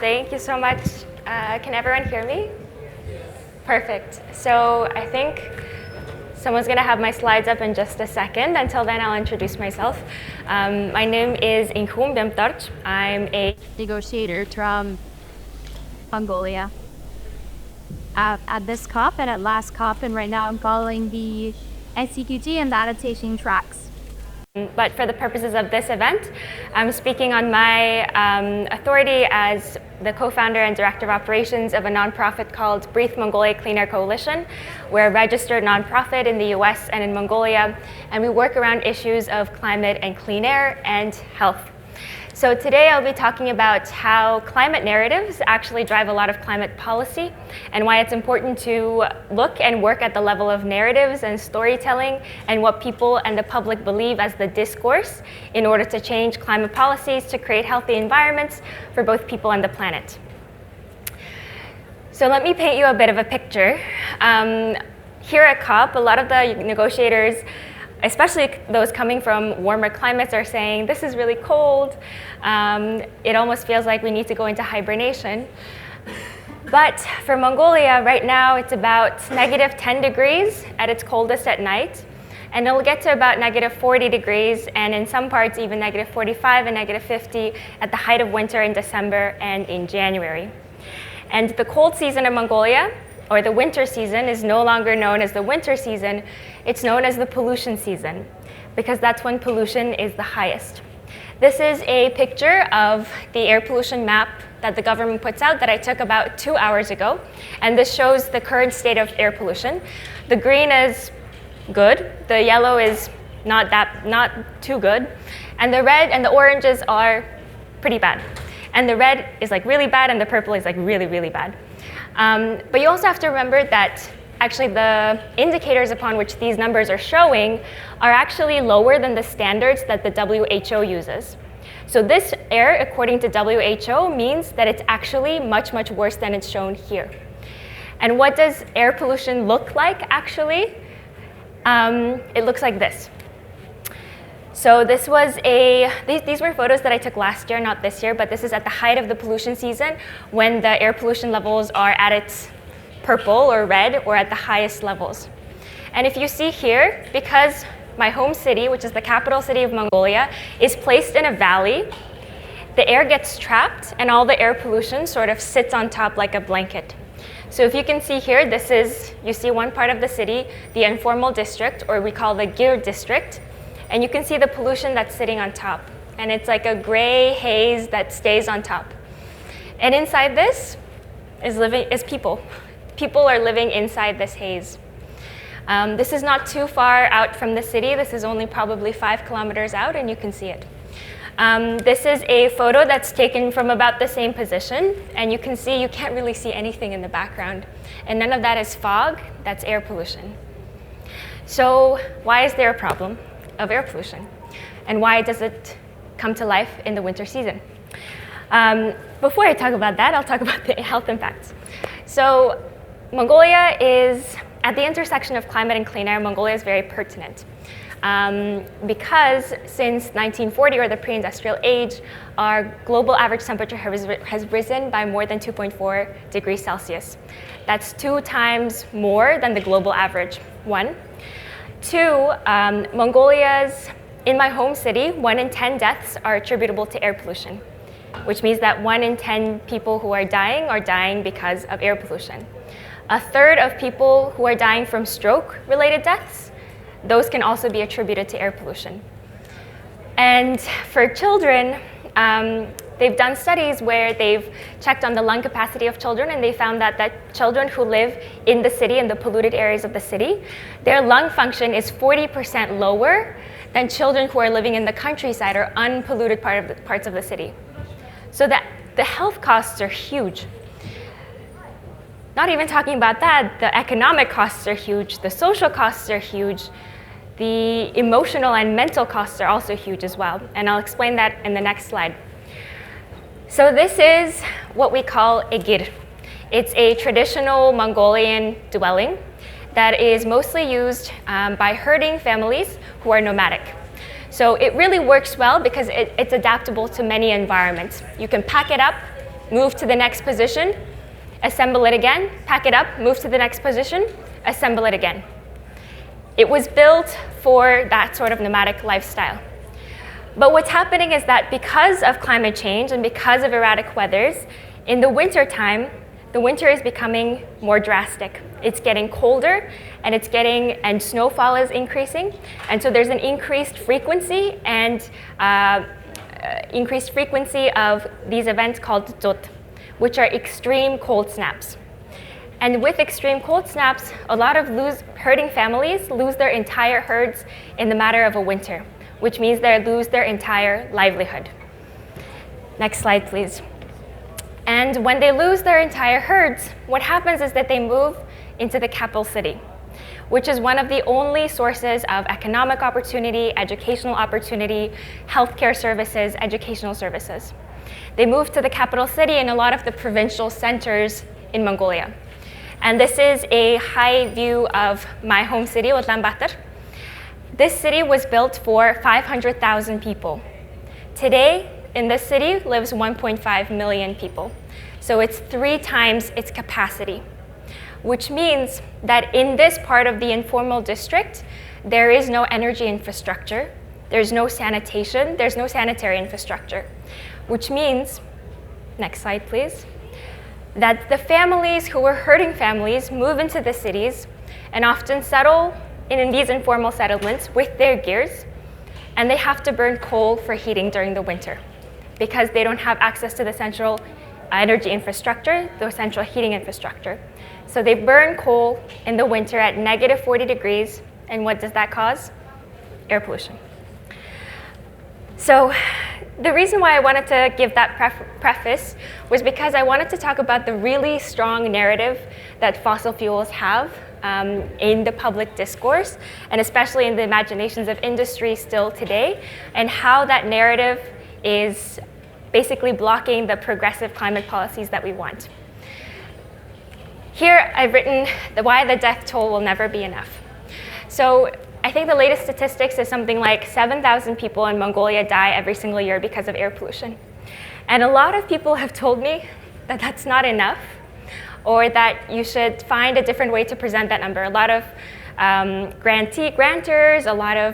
Thank you so much. Can everyone hear me? Perfect. So I think someone's going to have my slides up in just a second. Until then, I'll introduce myself. My name is Enkhuun Byambadorji. I'm a negotiator from Mongolia at this COP and at last COP, and right now I'm following the NCQG and the adaptation tracks. But for the purposes of this event, I'm speaking on my authority as the co-founder and director of operations of a nonprofit called Breathe Mongolia Clean Air Coalition. We're a registered nonprofit in the US and in Mongolia, and we work around issues of climate and clean air and health. So today I'll be talking about how climate narratives actually drive a lot of climate policy and why it's important to look and work at the level of narratives and storytelling and what people and the public believe as the discourse in order to change climate policies to create healthy environments for both people and the planet. So let me paint you a bit of a picture. Here at COP, a lot of the negotiators, especially those coming from warmer climates, are saying, this is really cold. It almost feels like we need to go into hibernation. But for Mongolia, right now, it's about -10 degrees at its coldest at night. And it'll get to about -40 degrees, and in some parts, even -45 and -50 at the height of winter in December and in January. And the cold season of Mongolia, or the winter season, is no longer known as the winter season. It's known as the pollution season, because that's when pollution is the highest. This is a picture of the air pollution map that the government puts out that I took about 2 hours ago. And this shows the current state of air pollution. The green is good, the yellow is not too good, and the red and the oranges are pretty bad. And the red is like really bad, and the purple is like really, really bad. But you also have to remember that actually the indicators upon which these numbers are showing are actually lower than the standards that the WHO uses. So this air, according to WHO, means that it's actually much, much worse than it's shown here. And what does air pollution look like, actually? It looks like this. So this was these were photos that I took last year, not this year, but this is at the height of the pollution season when the air pollution levels are at its purple or red or at the highest levels. And if you see here, because my home city, which is the capital city of Mongolia, is placed in a valley, the air gets trapped and all the air pollution sort of sits on top like a blanket. So if you can see here, you see one part of the city, the informal district, or we call the Gir district, and you can see the pollution that's sitting on top. And it's like a gray haze that stays on top. And inside this is people. People are living inside this haze. This is not too far out from the city. This is only probably 5 kilometers out, and you can see it. This is a photo that's taken from about the same position, and you can see you can't really see anything in the background. And none of that is fog, that's air pollution. So why is there a problem of air pollution? And why does it come to life in the winter season? Before I talk about that, I'll talk about the health impacts. So Mongolia is at the intersection of climate and clean air. Mongolia is very pertinent because since 1940, or the pre-industrial age, our global average temperature has risen by more than 2.4 degrees Celsius. That's 2 times more than the global average, 1. 2, in my home city, 1 in 10 deaths are attributable to air pollution, which means that 1 in 10 people who are dying because of air pollution. A third of people who are dying from stroke-related deaths, those can also be attributed to air pollution. And for children, they've done studies where they've checked on the lung capacity of children, and they found that children who live in the city, in the polluted areas of the city, their lung function is 40% lower than children who are living in the countryside or unpolluted parts of the city. So that the health costs are huge. Not even talking about that, the economic costs are huge, the social costs are huge, the emotional and mental costs are also huge as well. And I'll explain that in the next slide. So this is what we call a gir. It's a traditional Mongolian dwelling that is mostly used by herding families who are nomadic. So it really works well because it's adaptable to many environments. You can pack it up move to the next position, assemble it again, pack it up, move to the next position, assemble it again. It was built for that sort of nomadic lifestyle. But what's happening is that because of climate change and because of erratic weathers, in the winter time, the winter is becoming more drastic. It's getting colder, and snowfall is increasing, and so there's an increased frequency of these events called dot, which are extreme cold snaps. And with extreme cold snaps, a lot of herding families lose their entire herds in the matter of a winter, which means they lose their entire livelihood. Next slide, please. And when they lose their entire herds, what happens is that they move into the capital city, which is one of the only sources of economic opportunity, educational opportunity, healthcare services, educational services. They move to the capital city and a lot of the provincial centers in Mongolia. And this is a high view of my home city, Ulaanbaatar. This city was built for 500,000 people. Today, in this city lives 1.5 million people. So it's 3 times its capacity, which means that in this part of the informal district, there is no energy infrastructure, there's no sanitation, there's no sanitary infrastructure, which means, next slide please, that the families who were herding families move into the cities and often settle in these informal settlements with their gears, and they have to burn coal for heating during the winter because they don't have access to the central energy infrastructure, the central heating infrastructure. So they burn coal in the winter at -40 degrees, and what does that cause? Air pollution. So the reason why I wanted to give that preface was because I wanted to talk about the really strong narrative that fossil fuels have in the public discourse, and especially in the imaginations of industry still today, and how that narrative is basically blocking the progressive climate policies that we want. Here I've written why the death toll will never be enough. So I think the latest statistics is something like 7,000 people in Mongolia die every single year because of air pollution. And a lot of people have told me that that's not enough, or that you should find a different way to present that number. A lot of grantors, a lot of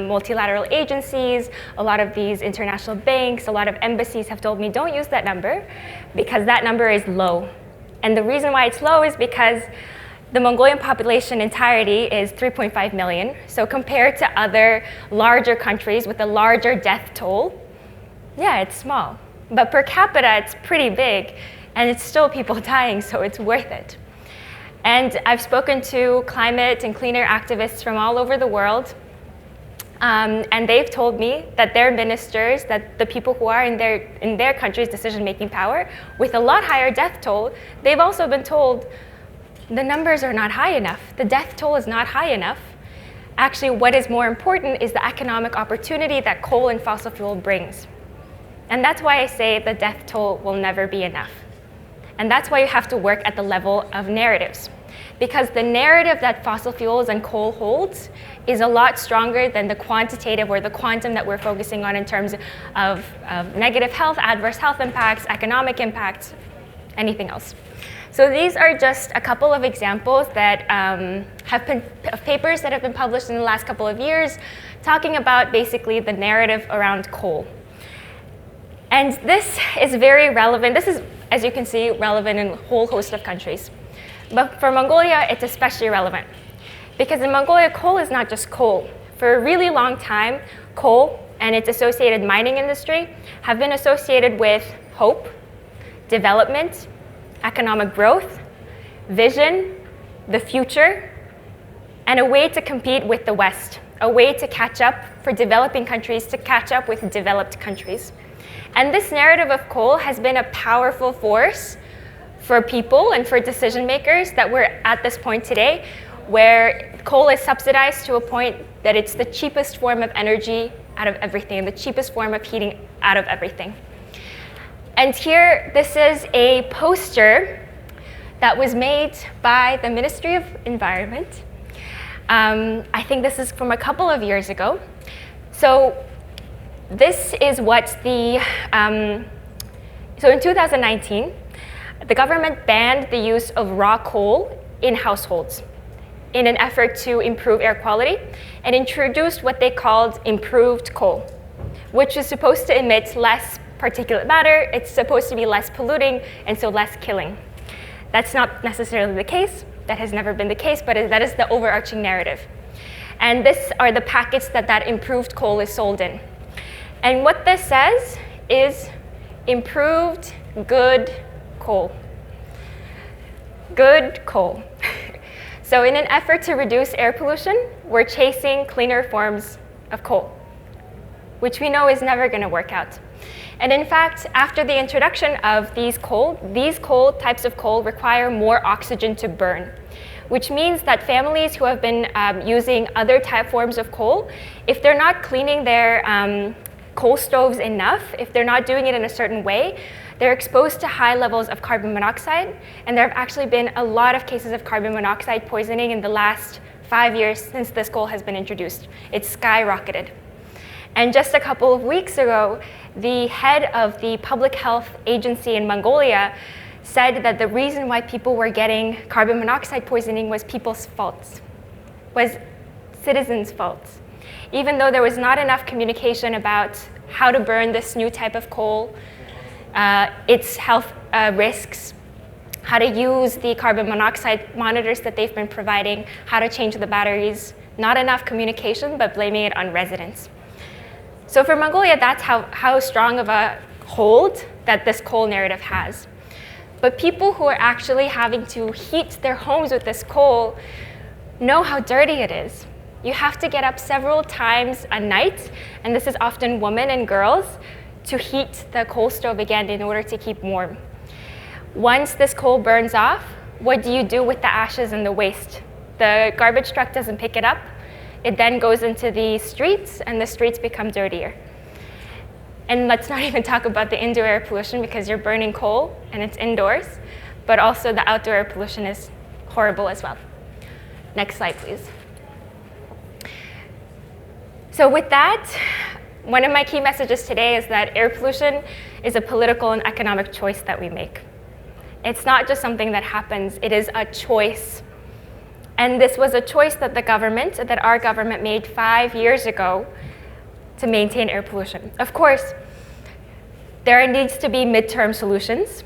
multilateral agencies, a lot of these international banks, a lot of embassies have told me, don't use that number because that number is low. And the reason why it's low is because the Mongolian population entirety is 3.5 million. So compared to other larger countries with a larger death toll, yeah, it's small. But per capita, it's pretty big, and it's still people dying, so it's worth it. And I've spoken to climate and clean air activists from all over the world, and they've told me that their ministers, that the people who are in their country's decision-making power, with a lot higher death toll, they've also been told the numbers are not high enough. The death toll is not high enough. Actually, what is more important is the economic opportunity that coal and fossil fuel brings. And that's why I say the death toll will never be enough. And that's why you have to work at the level of narratives. Because the narrative that fossil fuels and coal holds is a lot stronger than the quantitative or the quantum that we're focusing on in terms of negative health, adverse health impacts, economic impacts, anything else. So these are just a couple of examples that of papers that have been published in the last couple of years talking about basically the narrative around coal. And this is very relevant. This is, as you can see, relevant in a whole host of countries. But for Mongolia, it's especially relevant. Because in Mongolia, coal is not just coal. For a really long time, coal and its associated mining industry have been associated with hope, development, economic growth, vision, the future, and a way to compete with the West, a way to catch up for developing countries to catch up with developed countries. And this narrative of coal has been a powerful force for people and for decision makers that we're at this point today, where coal is subsidized to a point that it's the cheapest form of energy out of everything, the cheapest form of heating out of everything. And here, this is a poster that was made by the Ministry of Environment. I think this is from a couple of years ago. So this is what the So in 2019, the government banned the use of raw coal in households in an effort to improve air quality, and introduced what they called improved coal, which is supposed to emit less particulate matter, it's supposed to be less polluting, and so less killing. That's not necessarily the case. That has never been the case, but that is the overarching narrative. And these are the packets that improved coal is sold in. And what this says is improved good coal. Good coal. So in an effort to reduce air pollution, we're chasing cleaner forms of coal, which we know is never going to work out. And in fact, after the introduction of these types of coal require more oxygen to burn, which means that families who have been using other forms of coal, if they're not cleaning their coal stoves enough, if they're not doing it in a certain way, they're exposed to high levels of carbon monoxide. And there have actually been a lot of cases of carbon monoxide poisoning in the last 5 years since this coal has been introduced. It's skyrocketed. And just a couple of weeks ago, the head of the public health agency in Mongolia said that the reason why people were getting carbon monoxide poisoning was people's faults, was citizens' faults. Even though there was not enough communication about how to burn this new type of coal, its health risks, how to use the carbon monoxide monitors that they've been providing, how to change the batteries, not enough communication, but blaming it on residents. So for Mongolia, that's how strong of a hold that this coal narrative has. But people who are actually having to heat their homes with this coal know how dirty it is. You have to get up several times a night, and this is often women and girls, to heat the coal stove again in order to keep warm. Once this coal burns off, what do you do with the ashes and the waste? The garbage truck doesn't pick it up. It then goes into the streets, and the streets become dirtier. And let's not even talk about the indoor air pollution, because you're burning coal and it's indoors, but also the outdoor air pollution is horrible as well. Next slide, please. So with that, one of my key messages today is that air pollution is a political and economic choice that we make. It's not just something that happens, it is a choice. And this was a choice that our government made 5 years ago to maintain air pollution. Of course, there needs to be midterm solutions.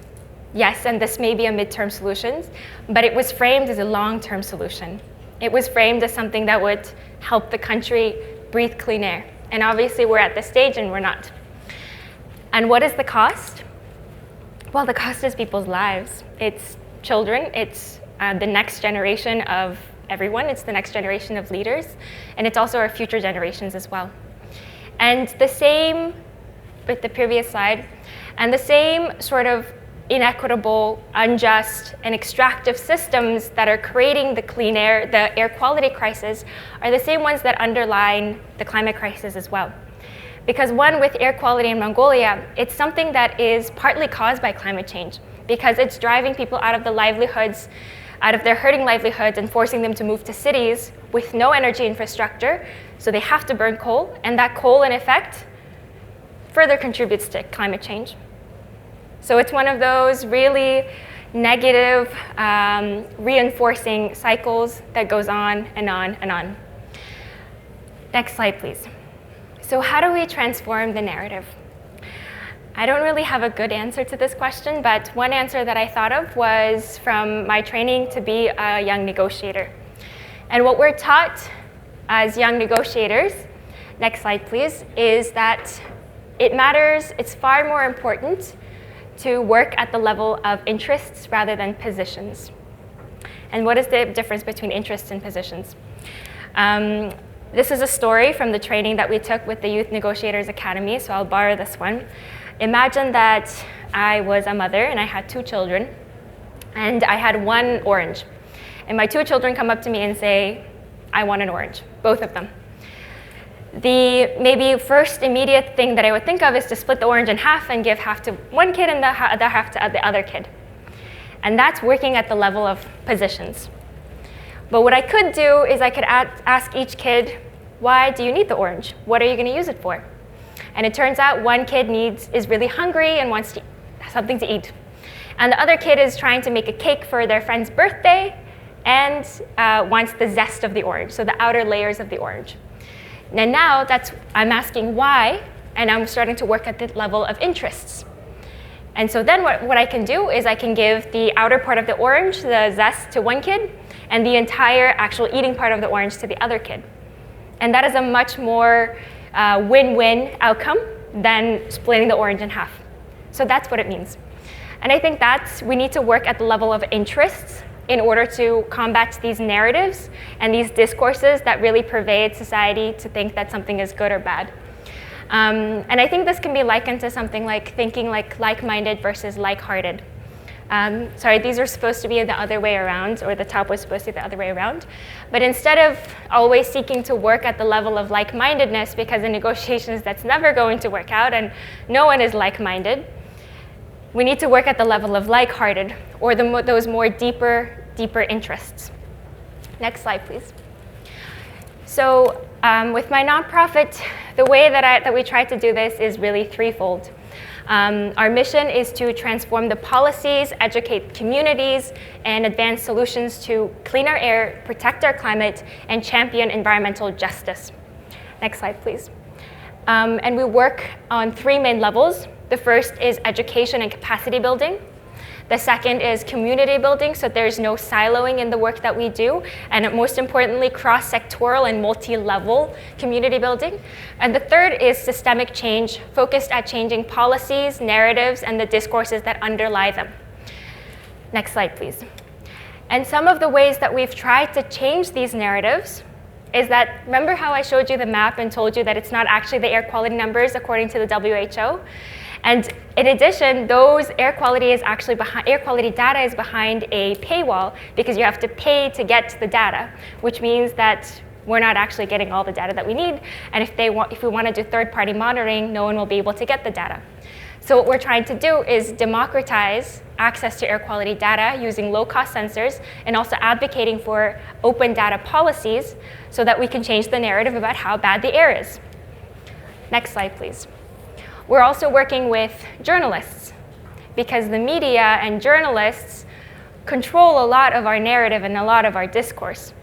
Yes, and this may be a midterm solution, but it was framed as a long-term solution. It was framed as something that would help the country breathe clean air. And obviously we're at this stage and we're not. And what is the cost? Well, the cost is people's lives. It's children, it's the next generation of everyone, it's the next generation of leaders, and it's also our future generations as well. And the same with the previous slide, and the same sort of inequitable, unjust, and extractive systems that are creating the clean air, the air quality crisis, are the same ones that underline the climate crisis as well. Because one, with air quality in Mongolia, it's something that is partly caused by climate change, because it's driving people out of their hurting livelihoods and forcing them to move to cities with no energy infrastructure, so they have to burn coal, and that coal, in effect, further contributes to climate change. So it's one of those really negative, reinforcing cycles that goes on and on and on. Next slide, please. So how do we transform the narrative? I don't really have a good answer to this question, but one answer that I thought of was from my training to be a young negotiator. And what we're taught as young negotiators, next slide please, is that it's far more important to work at the level of interests rather than positions. And what is the difference between interests and positions? This is a story from the training that we took with the Youth Negotiators Academy, so I'll borrow this one. Imagine that I was a mother and I had 2 children, and I had 1 orange. And my 2 children come up to me and say, I want an orange, both of them. The maybe first immediate thing that I would think of is to split the orange in half and give half to one kid and the other half to the other kid. And that's working at the level of positions. But what I could do is I could ask each kid, why do you need the orange? What are you going to use it for? And it turns out one kid is really hungry and wants to something to eat. And the other kid is trying to make a cake for their friend's birthday and wants the zest of the orange, so the outer layers of the orange. And now I'm asking why, and I'm starting to work at the level of interests. And so then what I can do is I can give the outer part of the orange, the zest, to one kid, and the entire actual eating part of the orange to the other kid. And that is a much more win-win outcome than splitting the orange in half. So that's what it means. And I think we need to work at the level of interests in order to combat these narratives and these discourses that really pervade society to think that something is good or bad. And I think this can be likened to something like thinking like-minded versus like-hearted. Sorry, these are supposed to be the other way around, or the top was supposed to be the other way around. But instead of always seeking to work at the level of like-mindedness, because in negotiations that's never going to work out and no one is like-minded, we need to work at the level of like-hearted, or those more deeper interests. Next slide, please. So with my nonprofit, the way that we try to do this is really threefold. Our mission is to transform the policies, educate communities, and advance solutions to cleaner air, protect our climate, and champion environmental justice. Next slide, please. And we work on three main levels. The first is education and capacity building. The second is community building, so there's no siloing in the work that we do. And most importantly, cross-sectoral and multi-level community building. And the third is systemic change, focused at changing policies, narratives, and the discourses that underlie them. Next slide, please. And some of the ways that we've tried to change these narratives is that, remember how I showed you the map and told you that it's not actually the air quality numbers according to the WHO? And in addition, those air quality data is behind a paywall because you have to pay to get the data, which means that we're not actually getting all the data that we need. And if we want to do third-party monitoring, no one will be able to get the data. So what we're trying to do is democratize access to air quality data using low-cost sensors and also advocating for open data policies so that we can change the narrative about how bad the air is. Next slide, please. We're also working with journalists because the media and journalists control a lot of our narrative and a lot of our discourse.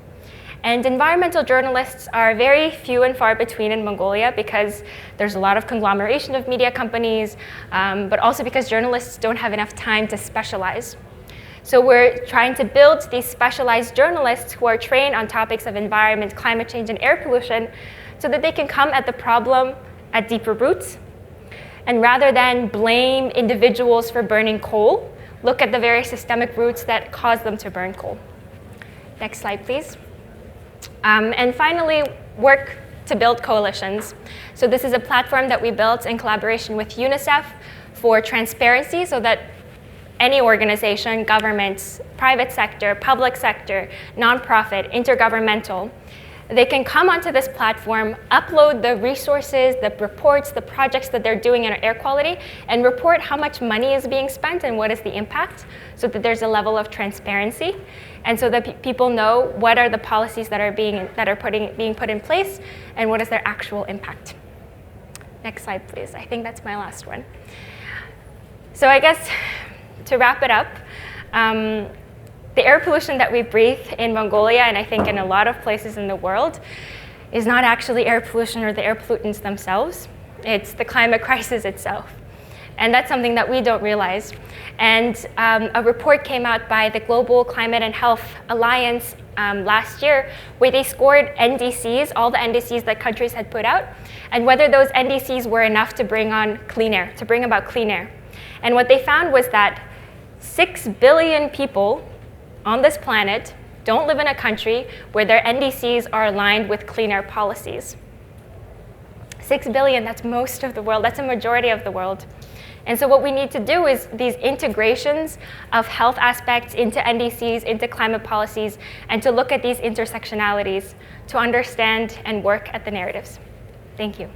And environmental journalists are very few and far between in Mongolia because there's a lot of conglomeration of media companies, but also because journalists don't have enough time to specialize. So we're trying to build these specialized journalists who are trained on topics of environment, climate change, and air pollution so that they can come at the problem at deeper roots. And rather than blame individuals for burning coal, look at the very systemic roots that cause them to burn coal. Next slide, please. And finally, work to build coalitions. So this is a platform that we built in collaboration with UNICEF for transparency so that any organization, governments, private sector, public sector, nonprofit, intergovernmental, they can come onto this platform, upload the resources, the reports, the projects that they're doing in air quality, and report how much money is being spent and what is the impact, so that there's a level of transparency, and so that people know what are the policies that are being put in place, and what is their actual impact. Next slide, please. I think that's my last one. So I guess to wrap it up, the air pollution that we breathe in Mongolia, and I think in a lot of places in the world, is not actually air pollution or the air pollutants themselves. It's the climate crisis itself. And that's something that we don't realize. And a report came out by the Global Climate and Health Alliance last year, where they scored NDCs, all the NDCs that countries had put out, and whether those NDCs were enough to bring on clean air, to bring about clean air. And what they found was that 6 billion people on this planet don't live in a country where their NDCs are aligned with clean air policies. 6 billion, that's most of the world, that's a majority of the world. And so what we need to do is these integrations of health aspects into NDCs, into climate policies, and to look at these intersectionalities to understand and work at the narratives. Thank you.